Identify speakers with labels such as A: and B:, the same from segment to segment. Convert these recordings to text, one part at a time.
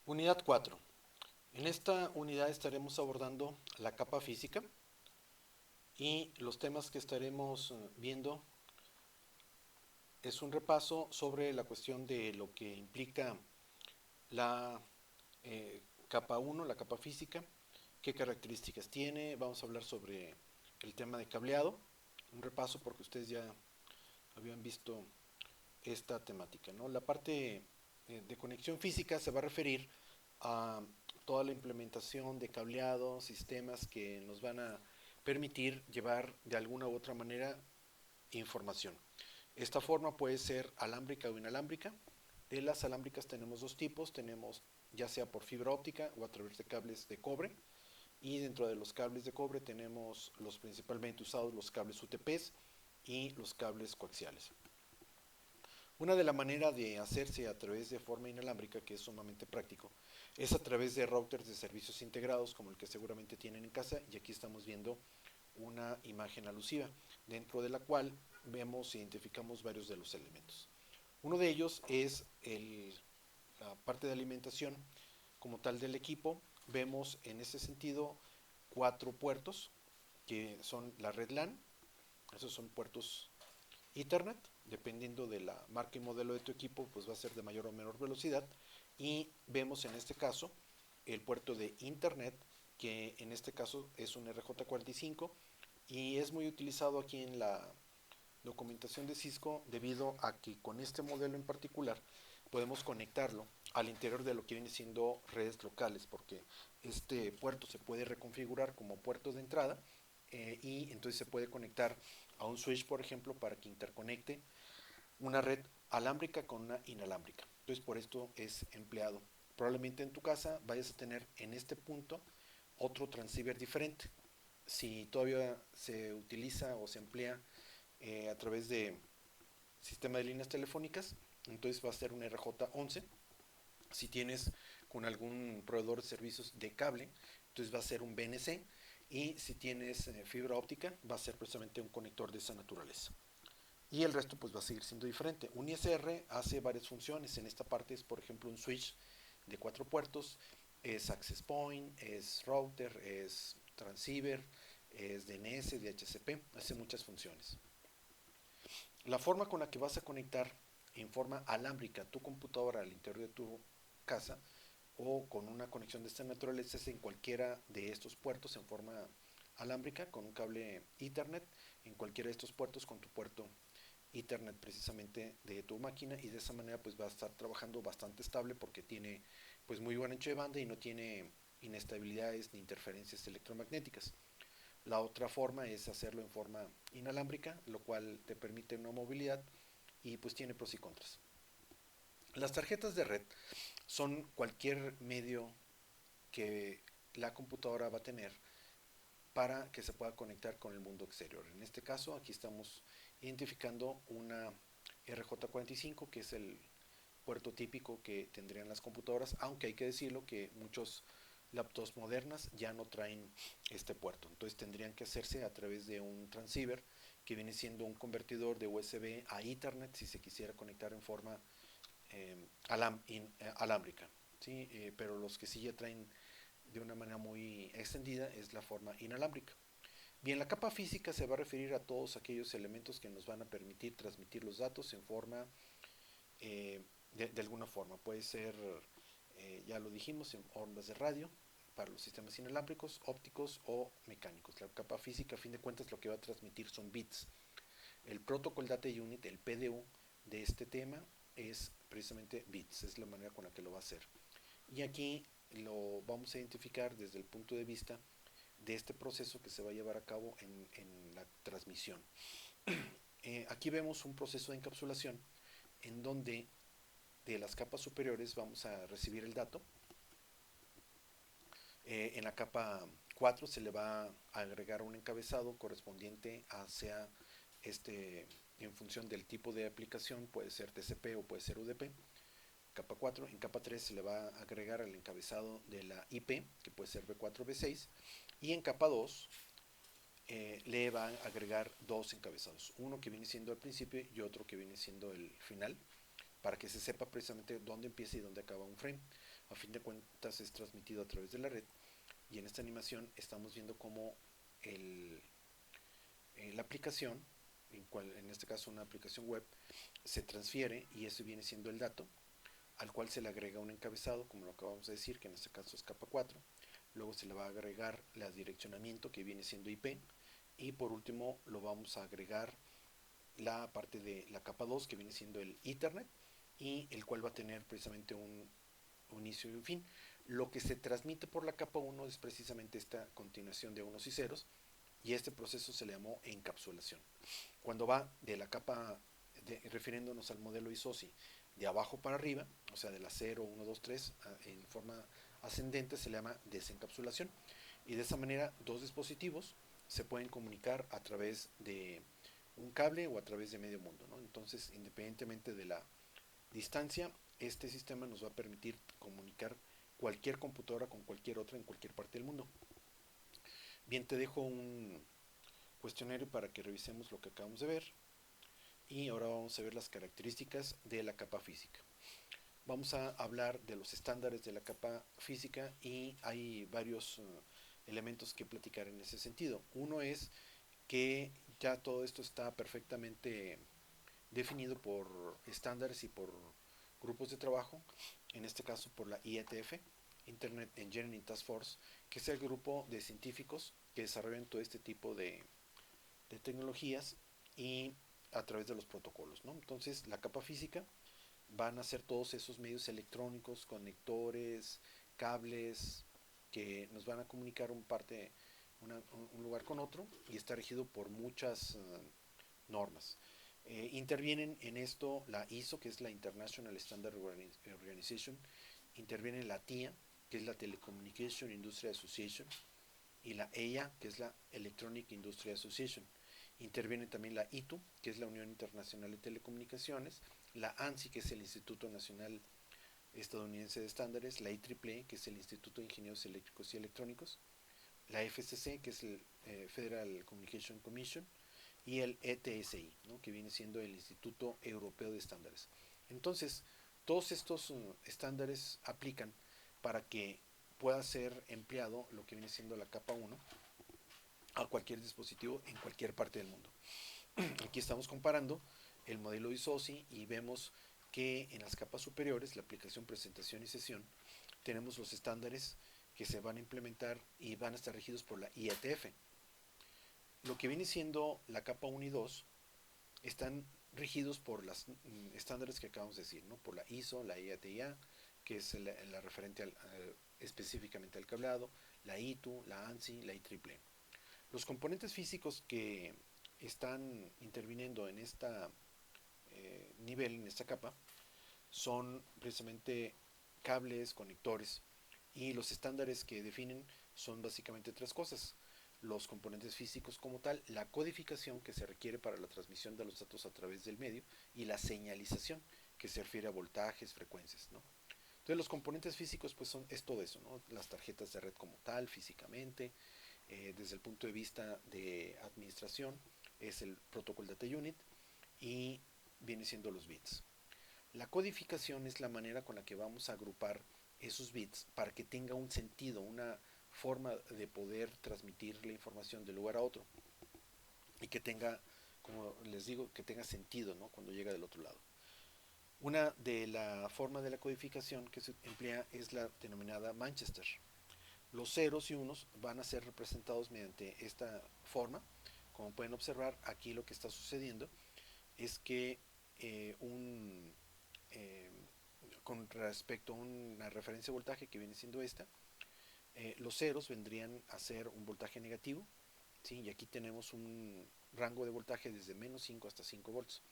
A: Unidad 4. En esta unidad estaremos abordando la capa física y los temas que estaremos viendo es un repaso sobre la cuestión de lo que implica la capa 1, la capa física, qué características tiene. Vamos a hablar sobre el tema de cableado, un repaso porque ustedes ya habían visto esta temática, ¿no? La parte de conexión física se va a referir a toda la implementación de cableado, sistemas que nos van a permitir llevar de alguna u otra manera información. Esta forma puede ser alámbrica o inalámbrica. De las alámbricas tenemos dos tipos, tenemos ya sea por fibra óptica o a través de cables de cobre, y dentro de los cables de cobre tenemos los principalmente usados los cables UTPs y los cables coaxiales. Una de las maneras de hacerse a través de forma inalámbrica, que es sumamente práctico, es a través de routers de servicios integrados como el que seguramente tienen en casa, y aquí estamos viendo una imagen alusiva, dentro de la cual vemos e identificamos varios de los elementos. Uno de ellos es la parte de alimentación como tal del equipo. Vemos en ese sentido cuatro puertos que son la red LAN, esos son puertos Ethernet, dependiendo de la marca y modelo de tu equipo, pues va a ser de mayor o menor velocidad. Y vemos en este caso el puerto de Internet, que en este caso es un RJ45 y es muy utilizado aquí en la documentación de Cisco debido a que con este modelo en particular podemos conectarlo al interior de lo que viene siendo redes locales, porque este puerto se puede reconfigurar como puerto de entrada y entonces se puede conectar a un switch, por ejemplo, para que interconecte una red alámbrica con una inalámbrica. Entonces por esto es empleado. Probablemente en tu casa vayas a tener en este punto otro transceiver diferente. Si todavía se utiliza o se emplea a través de sistema de líneas telefónicas, entonces va a ser un RJ11. Si tienes con algún proveedor de servicios de cable, entonces va a ser un BNC. Y si tienes fibra óptica, va a ser precisamente un conector de esa naturaleza. Y el resto pues va a seguir siendo diferente. Un ISR hace varias funciones. En esta parte es, por ejemplo, un switch de cuatro puertos, es access point, es router, es transceiver, es DNS, DHCP, hace muchas funciones. La forma con la que vas a conectar en forma alámbrica tu computadora al interior de tu casa o con una conexión de esta naturaleza es en cualquiera de estos puertos en forma alámbrica con un cable Ethernet en cualquiera de estos puertos con tu puerto Ethernet precisamente de tu máquina, y de esa manera pues va a estar trabajando bastante estable porque tiene pues muy buen ancho de banda y no tiene inestabilidades ni interferencias electromagnéticas. La otra forma es hacerlo en forma inalámbrica, lo cual te permite una movilidad y pues tiene pros y contras. Las tarjetas de red son cualquier medio que la computadora va a tener para que se pueda conectar con el mundo exterior. En este caso, aquí estamos identificando una RJ45, que es el puerto típico que tendrían las computadoras, aunque hay que decirlo que muchos laptops modernas ya no traen este puerto, entonces tendrían que hacerse a través de un transceiver que viene siendo un convertidor de USB a Ethernet si se quisiera conectar en forma alámbrica, ¿sí? Pero los que sí ya traen de una manera muy extendida es la forma inalámbrica. Bien, la capa física se va a referir a todos aquellos elementos que nos van a permitir transmitir los datos en forma, de alguna forma. Puede ser, ya lo dijimos, en ondas de radio para los sistemas inalámbricos, ópticos o mecánicos. La capa física, a fin de cuentas, lo que va a transmitir son bits. El Protocol Data Unit, el PDU de este tema, es precisamente bits, es la manera con la que lo va a hacer. Y aquí lo vamos a identificar desde el punto de vista de este proceso que se va a llevar a cabo en la transmisión. Aquí vemos un proceso de encapsulación en donde de las capas superiores vamos a recibir el dato. En la capa 4 se le va a agregar un encabezado correspondiente hacia este, en función del tipo de aplicación, puede ser TCP o puede ser UDP. Capa 4, en capa 3 se le va a agregar el encabezado de la IP, que puede ser B4 o B6, y en capa 2 le va a agregar dos encabezados, uno que viene siendo el principio y otro que viene siendo el final, para que se sepa precisamente dónde empieza y dónde acaba un frame. a fin de cuentas es transmitido a través de la red, y en esta animación estamos viendo cómo el, la aplicación, en este caso una aplicación web, se transfiere y ese viene siendo el dato al cual se le agrega un encabezado, como lo acabamos de decir, que en este caso es capa 4. Luego se le va a agregar el direccionamiento, que viene siendo IP, y por último lo vamos a agregar la parte de la capa 2, que viene siendo el Ethernet, y el cual va a tener precisamente un inicio y un fin. Lo que se transmite por la capa 1 es precisamente esta continuación de unos y ceros, y este proceso se le llamó encapsulación. Cuando va de la capa, refiriéndonos al modelo ISOCI, de abajo para arriba, o sea, de la 0, 1, 2, 3, en forma ascendente, se le llama desencapsulación. Y de esa manera, dos dispositivos se pueden comunicar a través de un cable o a través de medio mundo, ¿no? Entonces, independientemente de la distancia, este sistema nos va a permitir comunicar cualquier computadora con cualquier otra en cualquier parte del mundo. Bien, te dejo un cuestionario para que revisemos lo que acabamos de ver, y ahora vamos a ver las características de la capa física. Vamos a hablar de los estándares de la capa física, y hay varios elementos que platicar en ese sentido. Uno es que ya todo esto está perfectamente definido por estándares y por grupos de trabajo, en este caso por la IETF, Internet Engineering Task Force, que es el grupo de científicos que desarrollan todo este tipo de tecnologías y a través de los protocolos, ¿no? Entonces, la capa física van a ser todos esos medios electrónicos, conectores, cables, que nos van a comunicar un lugar con otro, y está regido por muchas normas. Intervienen en esto la ISO, que es la International Standard Organization, interviene la TIA, que es la Telecommunication Industry Association, y la EIA, que es la Electronic Industry Association. Interviene también la ITU, que es la Unión Internacional de Telecomunicaciones, la ANSI, que es el Instituto Nacional Estadounidense de Estándares, la IEEE, que es el Instituto de Ingenieros Eléctricos y Electrónicos, la FCC, que es el Federal Communication Commission, y el ETSI, ¿no?, que viene siendo el Instituto Europeo de Estándares. Entonces, todos estos estándares aplican para que pueda ser empleado lo que viene siendo la capa 1 a cualquier dispositivo en cualquier parte del mundo. Aquí estamos comparando el modelo ISOCI y vemos que en las capas superiores, la aplicación, presentación y sesión, tenemos los estándares que se van a implementar y van a estar regidos por la IETF. Lo que viene siendo la capa 1 y 2 están regidos por los estándares que acabamos de decir, ¿no? Por la ISO, la IATIA, que es la referente específicamente al cableado, la ITU, la ANSI, la IEEE. Los componentes físicos que están interviniendo en este nivel, en esta capa, son precisamente cables, conectores, y los estándares que definen son básicamente tres cosas: los componentes físicos como tal, la codificación que se requiere para la transmisión de los datos a través del medio, y la señalización, que se refiere a voltajes, frecuencias, ¿no? Entonces, los componentes físicos pues es todo eso, ¿no? Las tarjetas de red como tal, físicamente, desde el punto de vista de administración, es el Protocol Data Unit, y viene siendo los bits. La codificación es la manera con la que vamos a agrupar esos bits para que tenga un sentido, una forma de poder transmitir la información de un lugar a otro, y que tenga, como les digo, que tenga sentido, ¿no?, cuando llega del otro lado. Una de la forma de la codificación que se emplea es la denominada Manchester. Los ceros y unos van a ser representados mediante esta forma. Como pueden observar, aquí lo que está sucediendo es que eh, con respecto a una referencia de voltaje que viene siendo esta, los ceros vendrían a ser un voltaje negativo, ¿sí? Y aquí tenemos un rango de voltaje desde menos 5 hasta 5 volts.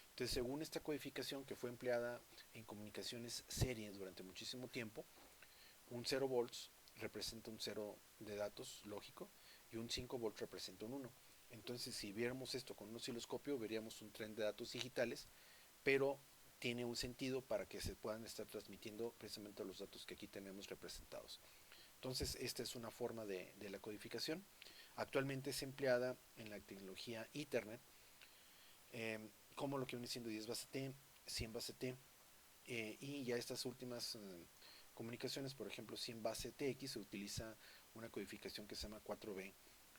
A: Entonces, según esta codificación que fue empleada en comunicaciones serias durante muchísimo tiempo, un 0 volts representa un 0 de datos lógico, y un 5 volts representa un 1. Entonces, si viéramos esto con un osciloscopio, veríamos un tren de datos digitales, pero tiene un sentido para que se puedan estar transmitiendo precisamente los datos que aquí tenemos representados. Entonces, esta es una forma de la codificación. Actualmente es empleada en la tecnología Ethernet, como lo que viene siendo 10 base T, 100 base T, y ya estas últimas comunicaciones, por ejemplo, si en base TX se utiliza una codificación que se llama 4B,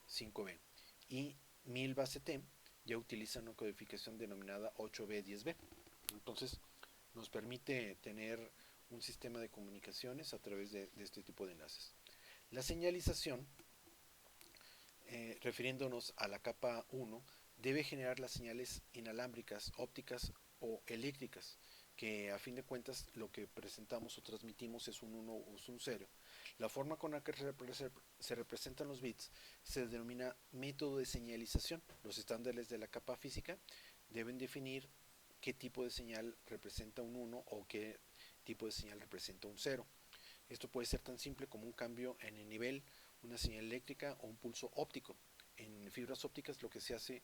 A: 5B, y 1000 base T ya utiliza una codificación denominada 8B, 10B. Entonces nos permite tener un sistema de comunicaciones a través de este tipo de enlaces. La señalización, refiriéndonos a la capa 1, debe generar las señales inalámbricas, ópticas o eléctricas, que a fin de cuentas lo que presentamos o transmitimos es un 1 o es un 0. La forma con la que se representan los bits se denomina método de señalización. Los estándares de la capa física deben definir qué tipo de señal representa un 1 o qué tipo de señal representa un 0. Esto puede ser tan simple como un cambio en el nivel, una señal eléctrica o un pulso óptico. En fibras ópticas lo que se hace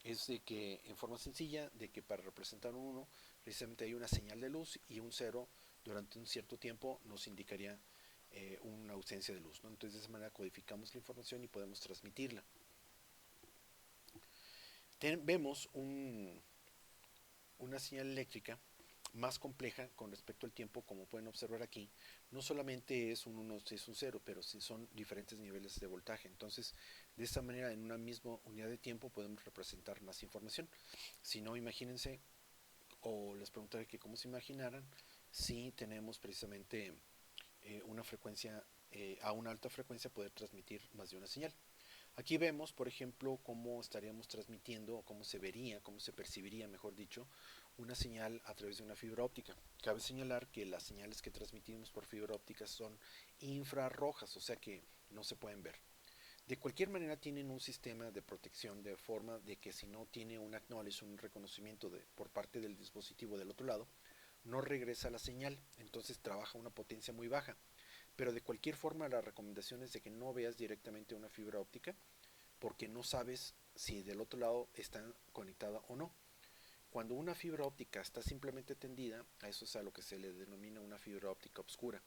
A: es de que, en forma sencilla, de que para representar un 1 precisamente hay una señal de luz y un 0 durante un cierto tiempo nos indicaría una ausencia de luz, ¿no? Entonces de esa manera codificamos la información y podemos transmitirla. Vemos una señal eléctrica más compleja con respecto al tiempo, como pueden observar aquí. No solamente es un 1, es un 0, pero sí son diferentes niveles de voltaje. Entonces, de esta manera, en una misma unidad de tiempo podemos representar más información. Si no, imagínense, o les preguntaré que cómo se imaginaran si tenemos precisamente una frecuencia, a una alta frecuencia poder transmitir más de una señal. Aquí vemos, por ejemplo, cómo estaríamos transmitiendo, o cómo se vería, cómo se percibiría, mejor dicho, una señal a través de una fibra óptica. Cabe señalar que las señales que transmitimos por fibra óptica son infrarrojas, o sea que no se pueden ver. De cualquier manera tienen un sistema de protección de forma de que si no tiene un acknowledge, un reconocimiento por parte del dispositivo del otro lado, no regresa la señal, entonces trabaja a una potencia muy baja. Pero de cualquier forma la recomendación es de que no veas directamente una fibra óptica porque no sabes si del otro lado está conectada o no. Cuando una fibra óptica está simplemente tendida, a eso es a lo que se le denomina una fibra óptica oscura.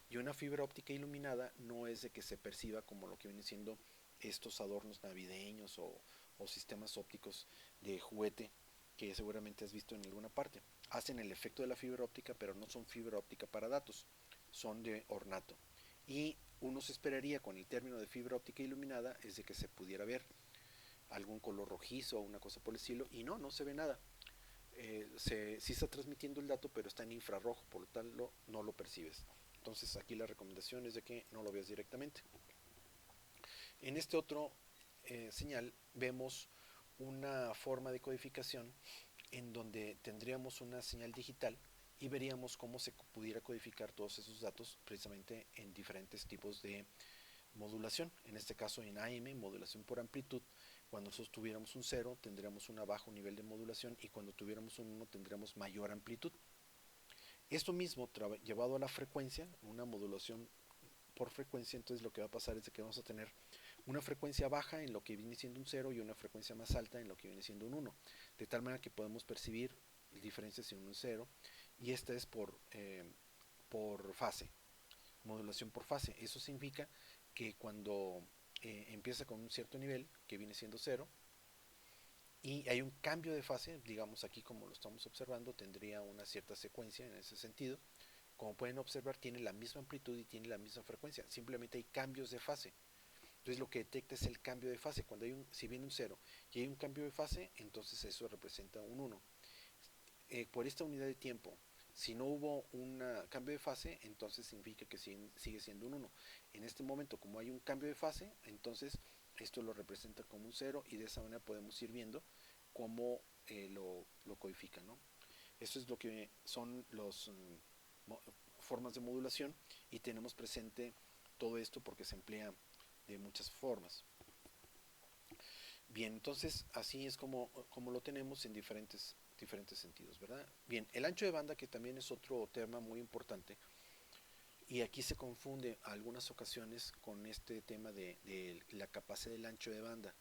A: Y una fibra óptica iluminada no es de que se perciba como lo que vienen siendo estos adornos navideños o sistemas ópticos de juguete que seguramente has visto en alguna parte. Hacen el efecto de la fibra óptica, pero no son fibra óptica para datos, son de ornato. Y uno se esperaría con el término de fibra óptica iluminada es de que se pudiera ver algún color rojizo o una cosa por el estilo, y no, no se ve nada. Sí está transmitiendo el dato, pero está en infrarrojo, por lo tanto no lo percibes. Entonces aquí la recomendación es de que no lo veas directamente. En este otro señal vemos una forma de codificación en donde tendríamos una señal digital y veríamos cómo se pudiera codificar todos esos datos precisamente en diferentes tipos de modulación. En este caso en AM, modulación por amplitud. Cuando nosotros tuviéramos un 0 tendríamos un bajo nivel de modulación y cuando tuviéramos un 1 tendríamos mayor amplitud. Esto mismo llevado a la frecuencia, una modulación por frecuencia, entonces lo que va a pasar es que vamos a tener una frecuencia baja en lo que viene siendo un 0 y una frecuencia más alta en lo que viene siendo un 1, de tal manera que podemos percibir diferencias en un 0 y esta es por fase, modulación por fase. Eso significa que cuando empieza con un cierto nivel que viene siendo 0 y hay un cambio de fase, digamos aquí como lo estamos observando, tendría una cierta secuencia en ese sentido. Como pueden observar, tiene la misma amplitud y tiene la misma frecuencia, simplemente hay cambios de fase. Entonces lo que detecta es el cambio de fase. Cuando si viene un 0 y hay un cambio de fase, entonces eso representa un 1. Por esta unidad de tiempo, si no hubo un cambio de fase, entonces significa que sigue siendo un 1. En este momento, como hay un cambio de fase, entonces esto lo representa como un 0 y de esa manera podemos ir viendo cómo lo codifica, ¿no? Esto es lo que son las formas de modulación y tenemos presente todo esto porque se emplea de muchas formas. Bien, entonces así es como lo tenemos en diferentes sentidos, ¿verdad? Bien, el ancho de banda, que también es otro tema muy importante, y aquí se confunde a algunas ocasiones con este tema de la capacidad del ancho de banda.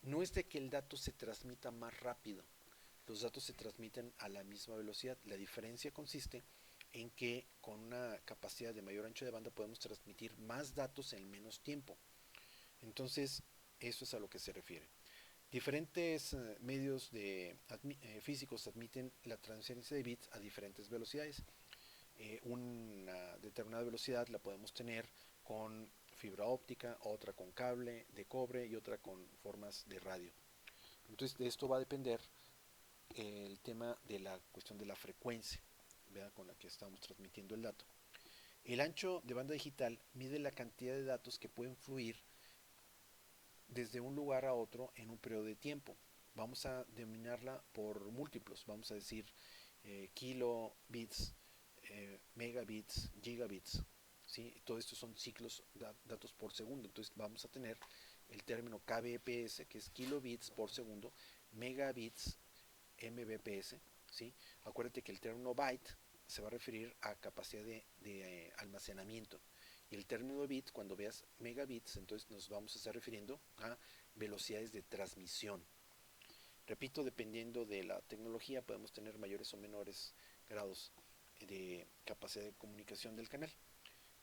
A: No es de que el dato se transmita más rápido, los datos se transmiten a la misma velocidad. La diferencia consiste en que con una capacidad de mayor ancho de banda podemos transmitir más datos en menos tiempo. Entonces, eso es a lo que se refiere. Diferentes medios físicos admiten la transferencia de bits a diferentes velocidades. una determinada velocidad la podemos tener con fibra óptica, otra con cable de cobre y otra con formas de radio. Entonces de esto va a depender el tema de la cuestión de la frecuencia, ¿verdad?, con la que estamos transmitiendo el dato. El ancho de banda digital mide la cantidad de datos que pueden fluir desde un lugar a otro en un periodo de tiempo. Vamos a denominarla por múltiplos, vamos a decir kilobits, megabits, gigabits, ¿sí? Todo esto son ciclos de datos por segundo. Entonces vamos a tener el término kbps, que es kilobits por segundo, megabits, mbps, ¿sí? Acuérdate que el término byte se va a referir a capacidad de almacenamiento. Y el término bit, cuando veas megabits, entonces nos vamos a estar refiriendo a velocidades de transmisión. Repito, dependiendo de la tecnología, podemos tener mayores o menores grados de capacidad de comunicación del canal.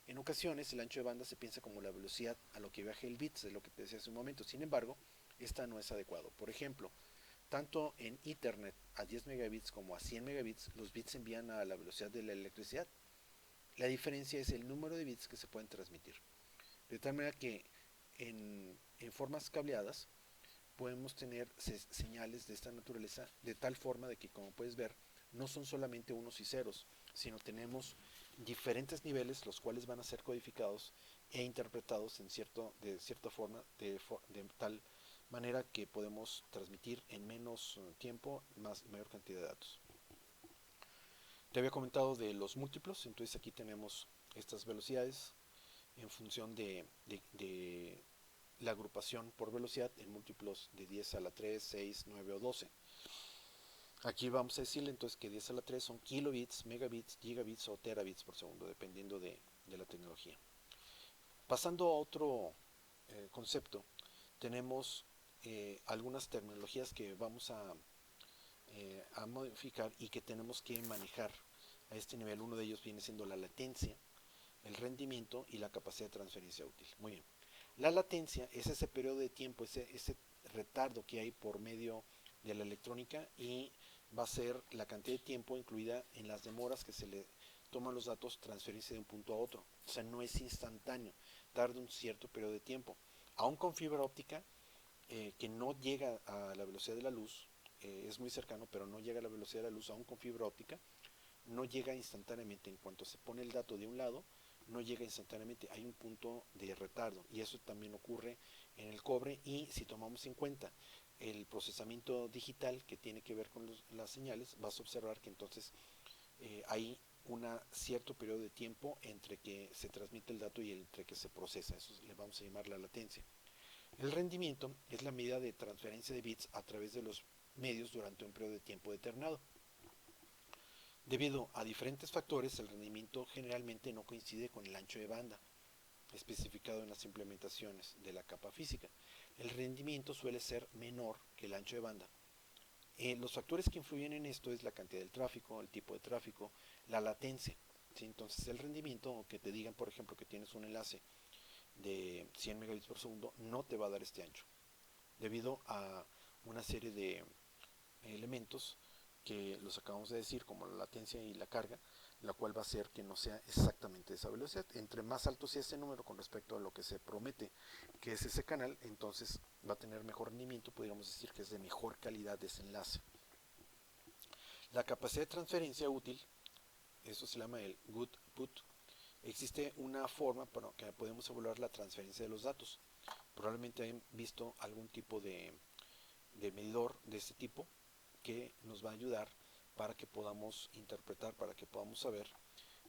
A: En ocasiones, el ancho de banda se piensa como la velocidad a lo que viaja el bit, es lo que te decía hace un momento. Sin embargo, esta no es adecuado. Por ejemplo, tanto en Ethernet a 10 megabits como a 100 megabits, los bits se envían a la velocidad de la electricidad. La diferencia es el número de bits que se pueden transmitir. De tal manera que en formas cableadas podemos tener señales de esta naturaleza de tal forma de que, como puedes ver, no son solamente unos y ceros, sino tenemos diferentes niveles los cuales van a ser codificados e interpretados de cierta forma, de tal manera que podemos transmitir en menos tiempo mayor cantidad de datos. Te había comentado de los múltiplos, entonces aquí tenemos estas velocidades en función de la agrupación por velocidad en múltiplos de 10 a la 3, 6, 9 o 12. Aquí vamos a decirle entonces que 10 a la 3 son kilobits, megabits, gigabits o terabits por segundo, dependiendo de la tecnología. Pasando a otro concepto, tenemos algunas terminologías que vamos a modificar y que tenemos que manejar a este nivel. Uno de ellos viene siendo la latencia, el rendimiento y la capacidad de transferencia útil. Muy bien. La latencia es ese periodo de tiempo, ese retardo que hay por medio de la electrónica, y va a ser la cantidad de tiempo incluida en las demoras que se le toman los datos transferirse de un punto a otro. O sea, no es instantáneo, tarda un cierto periodo de tiempo. Aún con fibra óptica, que no llega a la velocidad de la luz, es muy cercano, pero no llega a la velocidad de la luz, aún con fibra óptica, no llega instantáneamente. En cuanto se pone el dato de un lado, no llega instantáneamente, hay un punto de retardo, y eso también ocurre en el cobre. Y si tomamos en cuenta el procesamiento digital que tiene que ver con las señales, vas a observar que entonces hay un cierto periodo de tiempo entre que se transmite el dato y entre que se procesa. Eso le vamos a llamar la latencia. El rendimiento es la medida de transferencia de bits a través de los medios durante un periodo de tiempo determinado. Debido a diferentes factores, el rendimiento generalmente no coincide con el ancho de banda especificado en las implementaciones de la capa física. El rendimiento suele ser menor que el ancho de banda. Los factores que influyen en esto es la cantidad del tráfico, el tipo de tráfico, la latencia, ¿sí? Entonces el rendimiento, o que te digan por ejemplo que tienes un enlace de 100 megabits por segundo, no te va a dar este ancho, debido a una serie de elementos que los acabamos de decir, como la latencia y la carga, la cual va a hacer que no sea exactamente esa velocidad. Entre más alto sea ese número con respecto a lo que se promete que es ese canal, entonces va a tener mejor rendimiento, podríamos decir que es de mejor calidad de ese enlace. La capacidad de transferencia útil, eso se llama el good put. Existe una forma para que podemos evaluar la transferencia de los datos. Probablemente hayan visto algún tipo de medidor de este tipo que nos va a ayudar para que podamos interpretar, para que podamos saber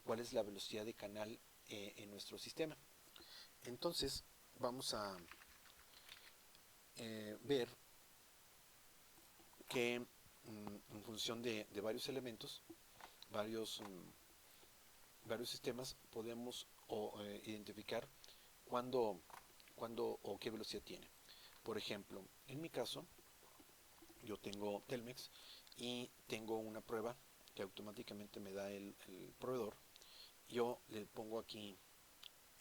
A: cuál es la velocidad de canal en nuestro sistema. Entonces vamos a ver que en función de varios elementos, varios, varios sistemas, podemos identificar cuándo o qué velocidad tiene. Por ejemplo, en mi caso, yo tengo Telmex y tengo una prueba que automáticamente me da el proveedor. Yo le pongo aquí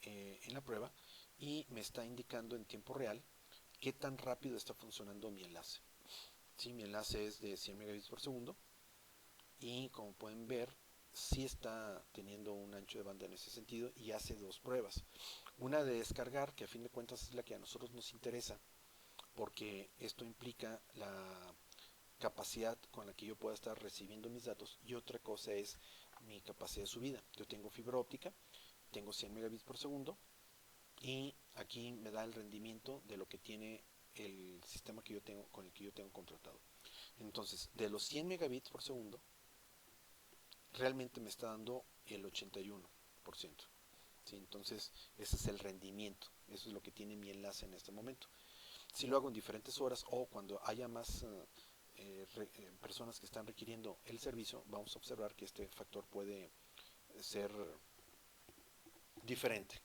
A: en la prueba y me está indicando en tiempo real qué tan rápido está funcionando mi enlace. ¿Sí? Mi enlace es de 100 megabits por segundo y, como pueden ver, sí está teniendo un ancho de banda en ese sentido y hace dos pruebas. Una de descargar, que a fin de cuentas es la que a nosotros nos interesa, porque esto implica la capacidad con la que yo pueda estar recibiendo mis datos, y otra cosa es mi capacidad de subida. Yo tengo fibra óptica, tengo 100 megabits por segundo y aquí me da el rendimiento de lo que tiene el sistema que yo tengo, con el que yo tengo contratado. Entonces, de los 100 megabits por segundo, realmente me está dando el 81%. ¿Sí? Entonces, ese es el rendimiento. Eso es lo que tiene mi enlace en este momento. Si lo hago en diferentes horas o cuando haya más personas que están requiriendo el servicio, vamos a observar que este factor puede ser diferente.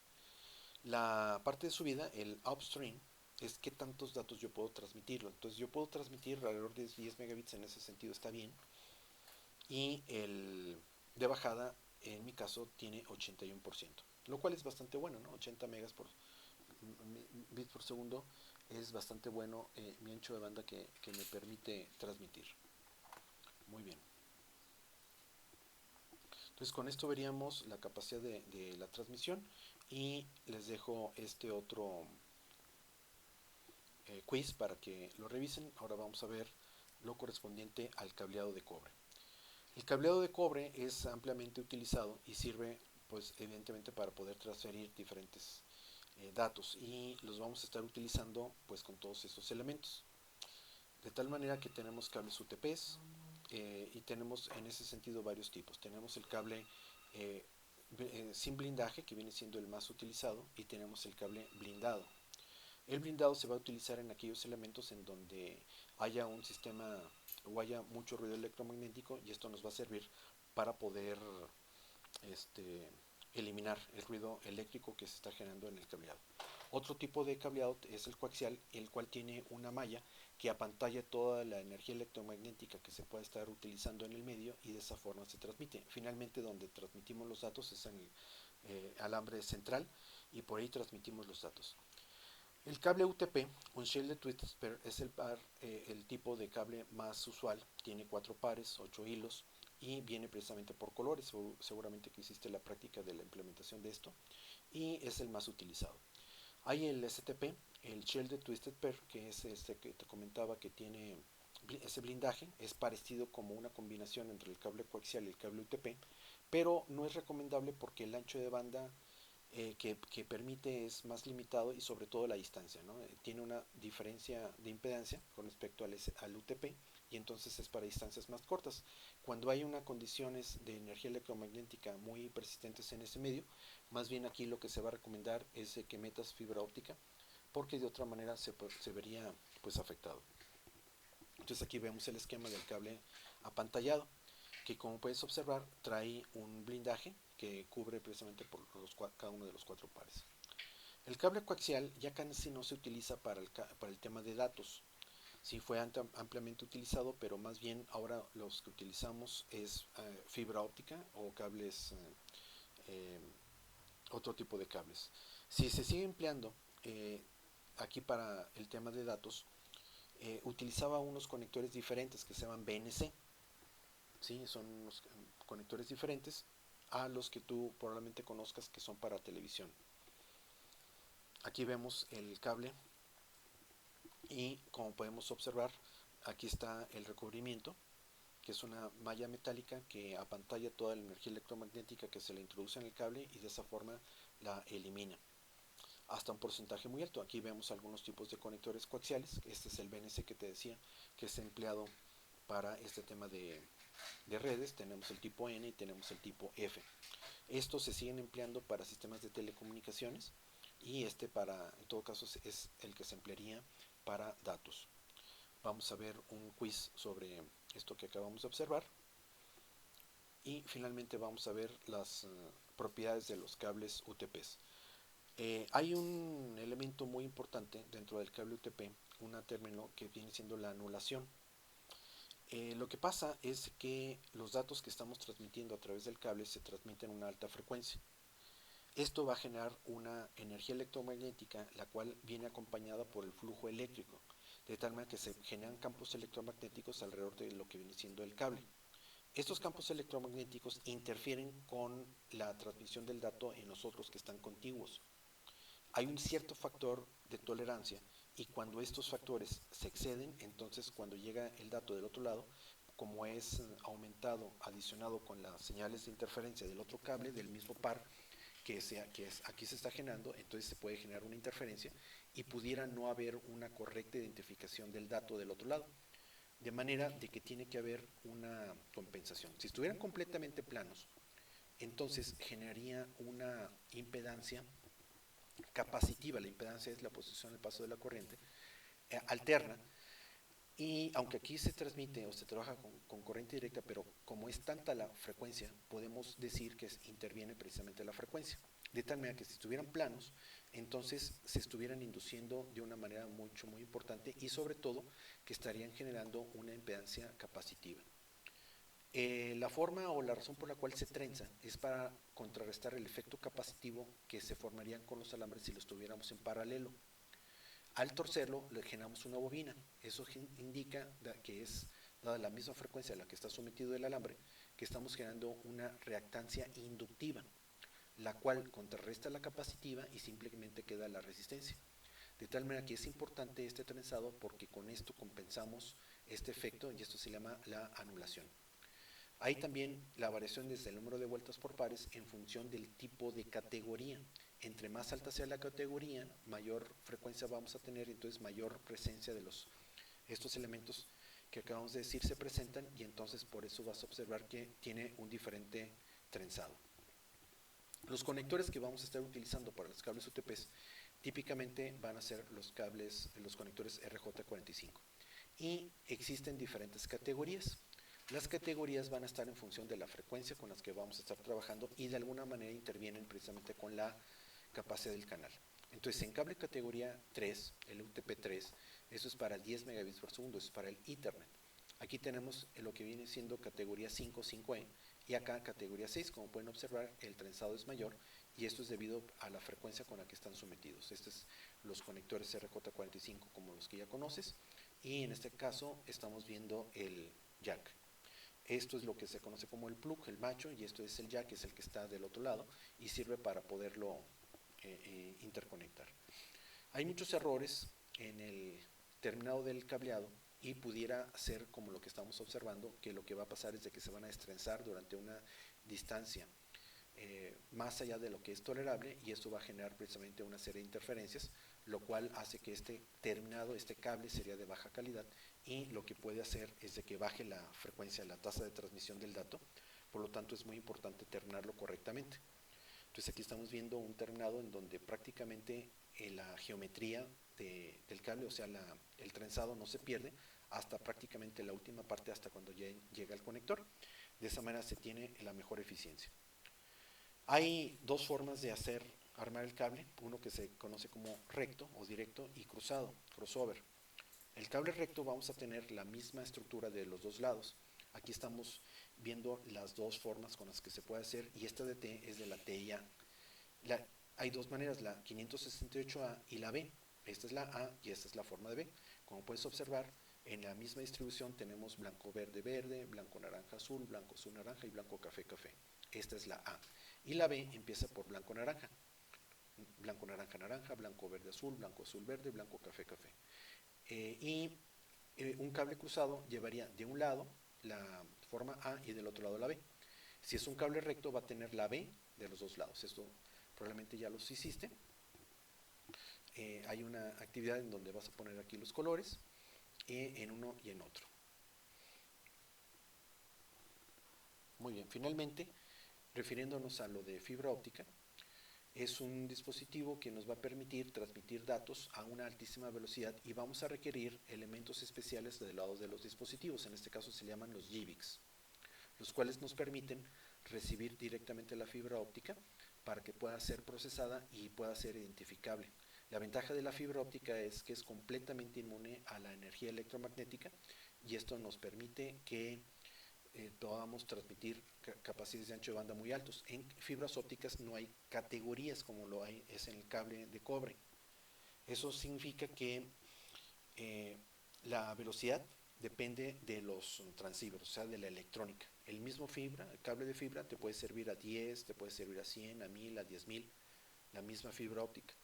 A: La parte de subida, el upstream, es qué tantos datos yo puedo transmitirlo. Entonces yo puedo transmitir alrededor de 10 megabits, en ese sentido está bien. Y el de bajada, en mi caso, tiene 81%, lo cual es bastante bueno, ¿no? 80 megas por bits por segundo es bastante bueno, mi ancho de banda que me permite transmitir. Muy bien. Entonces con esto veríamos la capacidad de la transmisión y les dejo este otro quiz para que lo revisen. Ahora vamos a ver lo correspondiente al cableado de cobre. El cableado de cobre es ampliamente utilizado y sirve pues evidentemente para poder transferir diferentes datos, y los vamos a estar utilizando pues con todos estos elementos. De tal manera que tenemos cables UTPs y tenemos en ese sentido varios tipos. Tenemos el cable eh, sin blindaje, que viene siendo el más utilizado, y tenemos el cable blindado. El blindado se va a utilizar en aquellos elementos en donde haya un sistema o haya mucho ruido electromagnético, y esto nos va a servir para poder este, eliminar el ruido eléctrico que se está generando en el cableado. Otro tipo de cableado es el coaxial, el cual tiene una malla que apantalla toda la energía electromagnética que se puede estar utilizando en el medio, y de esa forma se transmite. Finalmente, donde transmitimos los datos es en el alambre central, y por ahí transmitimos los datos. El cable UTP, un Shielded Twisted Pair, es el tipo de cable más usual. Tiene 4 pares, 8 hilos, y viene precisamente por colores. Seguramente que hiciste la práctica de la implementación de esto, y es el más utilizado. Hay el STP, el Shielded Twisted Pair, que es este que te comentaba, que tiene ese blindaje. Es parecido como una combinación entre el cable coaxial y el cable UTP, pero no es recomendable porque el ancho de banda que permite es más limitado, y sobre todo la distancia, ¿no? Tiene una diferencia de impedancia con respecto al UTP, y entonces es para distancias más cortas. Cuando hay unas condiciones de energía electromagnética muy persistentes en ese medio, más bien aquí lo que se va a recomendar es que metas fibra óptica, porque de otra manera se vería pues afectado. Entonces aquí vemos el esquema del cable apantallado, que como puedes observar trae un blindaje que cubre precisamente por cada uno de los 4 pares. El cable coaxial ya casi no se utiliza para el tema de datos. Sí fue ampliamente utilizado, pero más bien ahora los que utilizamos es fibra óptica o cables, eh, otro tipo de cables. Si se sigue empleando aquí para el tema de datos, utilizaba unos conectores diferentes que se llaman BNC. ¿Sí? Son unos conectores diferentes a los que tú probablemente conozcas, que son para televisión. Aquí vemos el cable y, como podemos observar, aquí está el recubrimiento, que es una malla metálica que apantalla toda la energía electromagnética que se le introduce en el cable, y de esa forma la elimina hasta un porcentaje muy alto. Aquí vemos algunos tipos de conectores coaxiales. Este es el BNC que te decía, que es empleado para este tema de redes. Tenemos el tipo N y tenemos el tipo F. Estos se siguen empleando para sistemas de telecomunicaciones, y en todo caso, es el que se emplearía para datos. Vamos a ver un quiz sobre esto que acabamos de observar, y finalmente vamos a ver las propiedades de los cables UTPs. Hay un elemento muy importante dentro del cable UTP, un término que viene siendo la anulación. Lo que pasa es que los datos que estamos transmitiendo a través del cable se transmiten a una alta frecuencia. Esto va a generar una energía electromagnética, la cual viene acompañada por el flujo eléctrico, de tal manera que se generan campos electromagnéticos alrededor de lo que viene siendo el cable. Estos campos electromagnéticos interfieren con la transmisión del dato en los otros que están contiguos. Hay un cierto factor de tolerancia y cuando estos factores se exceden, entonces cuando llega el dato del otro lado, como es aumentado, adicionado con las señales de interferencia del otro cable del mismo par aquí se está generando, entonces se puede generar una interferencia y pudiera no haber una correcta identificación del dato del otro lado. De manera de que tiene que haber una compensación. Si estuvieran completamente planos, entonces generaría una impedancia capacitiva. La impedancia es la posición del paso de la corriente alterna. Y aunque aquí se transmite o se trabaja con corriente directa, pero como es tanta la frecuencia, podemos decir que interviene precisamente la frecuencia. De tal manera que si estuvieran planos, entonces se estuvieran induciendo de una manera mucho, muy importante y sobre todo que estarían generando una impedancia capacitiva. La forma o la razón por la cual se trenza es para contrarrestar el efecto capacitivo que se formarían con los alambres si los tuviéramos en paralelo. Al torcerlo le generamos una bobina. Eso indica que es, dada la misma frecuencia a la que está sometido el alambre, que estamos generando una reactancia inductiva, la cual contrarresta la capacitiva y simplemente queda la resistencia. De tal manera que es importante este trenzado porque con esto compensamos este efecto y esto se llama la anulación. Hay también la variación desde el número de vueltas por pares en función del tipo de categoría. Entre más alta sea la categoría, mayor frecuencia vamos a tener y entonces mayor presencia de estos elementos que acabamos de decir se presentan y entonces por eso vas a observar que tiene un diferente trenzado. Los conectores que vamos a estar utilizando para los cables UTPs típicamente van a ser los conectores RJ45 y existen diferentes categorías. Las categorías van a estar en función de la frecuencia con las que vamos a estar trabajando y de alguna manera intervienen precisamente con la capacidad del canal. Entonces, en cable categoría 3, el UTP3, eso es para 10 megabits por segundo, eso es para el Ethernet. Aquí tenemos lo que viene siendo categoría 5, 5E, y acá categoría 6, como pueden observar, el trenzado es mayor, y esto es debido a la frecuencia con la que están sometidos. Estos son los conectores RJ45 como los que ya conoces, y en este caso estamos viendo el jack. Esto es lo que se conoce como el plug, el macho, y esto es el jack, que es el que está del otro lado, y sirve para poderlo interconectar. Hay muchos errores en el terminado del cableado y pudiera ser como lo que estamos observando, que lo que va a pasar es de que se van a destrenzar durante una distancia más allá de lo que es tolerable y esto va a generar precisamente una serie de interferencias, lo cual hace que este terminado, este cable sería de baja calidad y lo que puede hacer es de que baje la frecuencia, la tasa de transmisión del dato, por lo tanto es muy importante terminarlo correctamente. Entonces aquí estamos viendo un terminado en donde prácticamente la geometría del cable, o sea, el trenzado no se pierde hasta prácticamente la última parte, hasta cuando llega el conector. De esa manera se tiene la mejor eficiencia. Hay dos formas de armar el cable, uno que se conoce como recto o directo y cruzado, crossover. El cable recto vamos a tener la misma estructura de los dos lados. Aquí estamos viendo las dos formas con las que se puede hacer y esta de T es de la TIA. Hay dos maneras, la 568A y la B. Esta es la A y esta es la forma de B. Como puedes observar, en la misma distribución tenemos blanco verde verde, blanco naranja azul, blanco azul naranja y blanco café café. Esta es la A. Y la B empieza por blanco naranja. Blanco naranja naranja, blanco verde azul, blanco azul verde, blanco café café. Un cable cruzado llevaría de un lado la forma A y del otro lado la B. Si es un cable recto va a tener la B de los dos lados. Esto probablemente ya los hiciste. Hay una actividad en donde vas a poner aquí los colores en uno y en otro. Muy bien, finalmente, refiriéndonos a lo de fibra óptica, es un dispositivo que nos va a permitir transmitir datos a una altísima velocidad y vamos a requerir elementos especiales del lado de los dispositivos, en este caso se llaman los JBICs, los cuales nos permiten recibir directamente la fibra óptica para que pueda ser procesada y pueda ser identificable. La ventaja de la fibra óptica es que es completamente inmune a la energía electromagnética y esto nos permite que podamos transmitir capacidades de ancho de banda muy altos. En fibras ópticas no hay categorías como lo hay es en el cable de cobre. Eso significa que la velocidad depende de los transceivers, o sea, de la electrónica. El mismo fibra, el cable de fibra te puede servir a 10, te puede servir a 100, a 1000, a 10,000, la misma fibra óptica.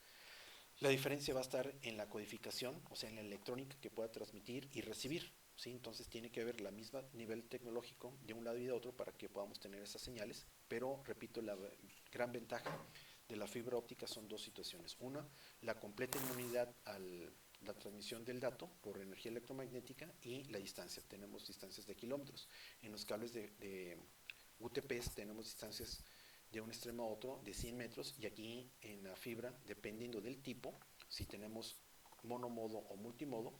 A: La diferencia va a estar en la codificación, o sea, en la electrónica que pueda transmitir y recibir, ¿sí? Entonces tiene que haber la misma nivel tecnológico de un lado y de otro para que podamos tener esas señales, pero repito, la gran ventaja de la fibra óptica son dos situaciones. Una, la completa inmunidad a la transmisión del dato por energía electromagnética y la distancia. Tenemos distancias de kilómetros. En los cables de UTPs tenemos distancias de un extremo a otro de 100 metros y aquí en la fibra, dependiendo del tipo, si tenemos monomodo o multimodo,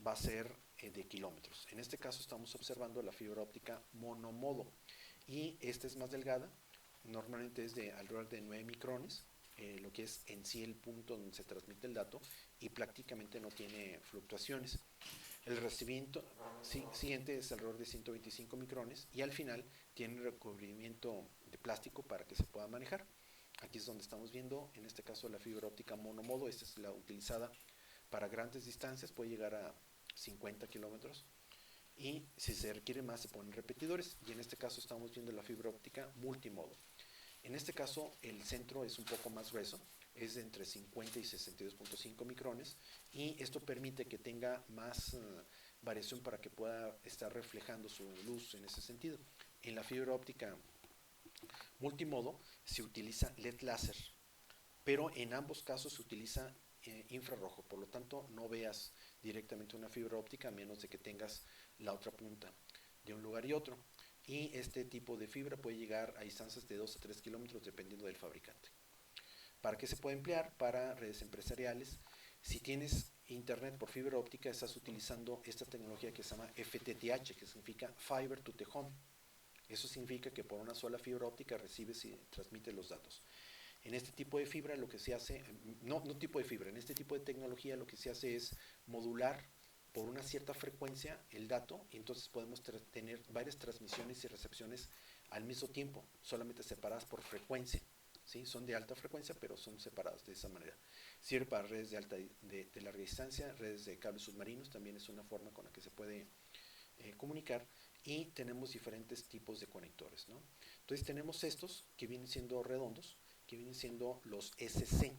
A: va a ser de kilómetros. En este caso estamos observando la fibra óptica monomodo y esta es más delgada, normalmente es de alrededor de 9 micrones, lo que es en sí el punto donde se transmite el dato y prácticamente no tiene fluctuaciones. El recibimiento siguiente es alrededor de 125 micrones y al final tiene recubrimiento de plástico para que se pueda manejar. Aquí es donde estamos viendo, en este caso, la fibra óptica monomodo. Esta es la utilizada para grandes distancias, puede llegar a 50 kilómetros y si se requiere más se ponen repetidores y en este caso estamos viendo la fibra óptica multimodo. En este caso el centro es un poco más grueso, es de entre 50 y 62.5 micrones y esto permite que tenga más variación para que pueda estar reflejando su luz en ese sentido. En la fibra óptica multimodo se utiliza LED láser, pero en ambos casos se utiliza infrarrojo, por lo tanto no veas directamente una fibra óptica a menos de que tengas la otra punta de un lugar y otro. Y este tipo de fibra puede llegar a distancias de 2 a 3 kilómetros dependiendo del fabricante. ¿Para qué se puede emplear? Para redes empresariales. Si tienes internet por fibra óptica, estás utilizando esta tecnología que se llama FTTH, que significa Fiber to the Home. Eso significa que por una sola fibra óptica recibes y transmites los datos. En este tipo de fibra lo que se hace, no tipo de fibra, en este tipo de tecnología lo que se hace es modular por una cierta frecuencia el dato y entonces podemos tener varias transmisiones y recepciones al mismo tiempo, solamente separadas por frecuencia. ¿Sí? Son de alta frecuencia, pero son separadas de esa manera. Sirve para redes de larga distancia, redes de cables submarinos, también es una forma con la que se puede comunicar y tenemos diferentes tipos de conectores, ¿no? Entonces tenemos estos que vienen siendo redondos, que vienen siendo los SC,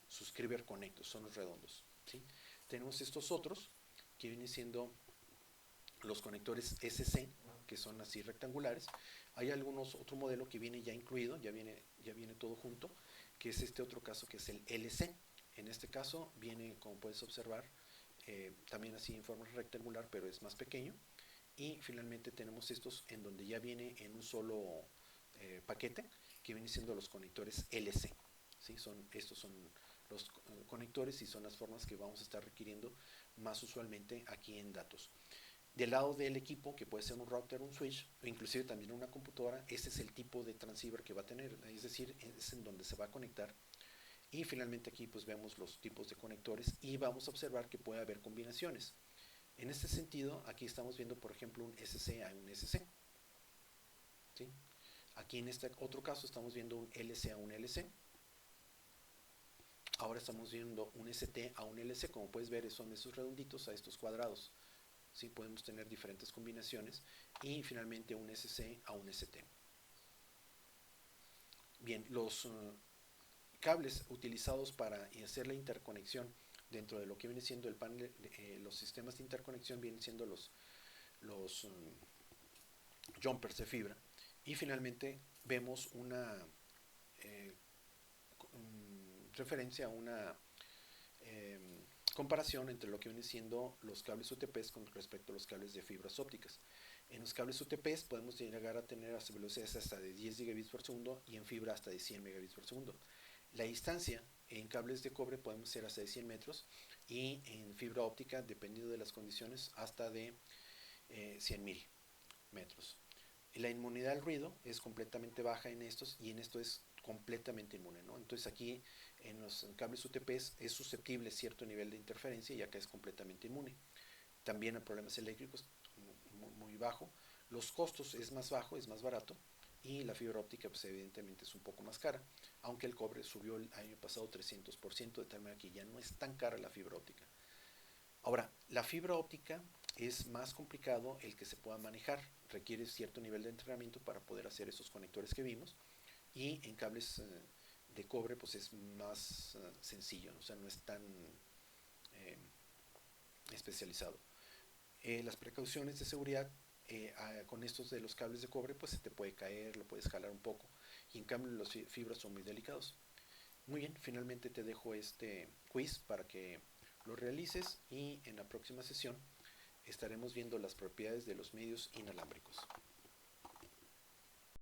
A: Subscriber Connectors, son los redondos, ¿sí? Tenemos estos otros que vienen siendo los conectores SC, que son así rectangulares. Hay otro modelo que viene ya incluido, ya viene todo junto, que es este otro caso que es el LC. En este caso viene, como puedes observar, también así en forma rectangular, pero es más pequeño. Y finalmente tenemos estos en donde ya viene en un solo paquete, que vienen siendo los conectores LC. ¿Sí? Estos son los conectores y son las formas que vamos a estar requiriendo más usualmente aquí en datos. Del lado del equipo, que puede ser un router, un switch, o inclusive también una computadora, este es el tipo de transceiver que va a tener, es decir, es en donde se va a conectar. Y finalmente aquí pues vemos los tipos de conectores y vamos a observar que puede haber combinaciones. En este sentido, aquí estamos viendo, por ejemplo, un SC a un SC. ¿Sí? Aquí en este otro caso estamos viendo un LC a un LC. Ahora estamos viendo un ST a un LC. Como puedes ver, son esos redonditos a estos cuadrados. ¿Sí? Podemos tener diferentes combinaciones. Y finalmente un SC a un ST. Bien, los cables utilizados para hacer la interconexión dentro de lo que viene siendo el panel, los sistemas de interconexión vienen siendo los jumpers de fibra y finalmente vemos una referencia a una comparación entre lo que vienen siendo los cables UTPs con respecto a los cables de fibras ópticas. En los cables UTPs podemos llegar a tener hasta velocidades hasta de 10 gigabits por segundo y en fibra hasta de 100 megabits por segundo. La distancia en cables de cobre podemos ser hasta de 100 metros y en fibra óptica, dependiendo de las condiciones, hasta de 100.000 metros. La inmunidad al ruido es completamente baja en estos y en esto es completamente inmune, ¿no? Entonces aquí en los cables UTPs es susceptible a cierto nivel de interferencia y acá es completamente inmune. También a problemas eléctricos muy bajo. Los costos es más bajo, es más barato y la fibra óptica pues evidentemente es un poco más cara, aunque el cobre subió el año pasado 300%, de tal manera que ya no es tan cara la fibra óptica. Ahora, la fibra óptica es más complicado el que se pueda manejar. Requiere cierto nivel de entrenamiento para poder hacer esos conectores que vimos. Y en cables de cobre pues es más sencillo, ¿no? O sea, no es tan eh, especializado. Las precauciones de seguridad con estos de los cables de cobre pues se te puede caer, lo puedes jalar un poco, y en cambio los fibras son muy delicados. Muy bien, finalmente te dejo este quiz para que lo realices y en la próxima sesión estaremos viendo las propiedades de los medios inalámbricos.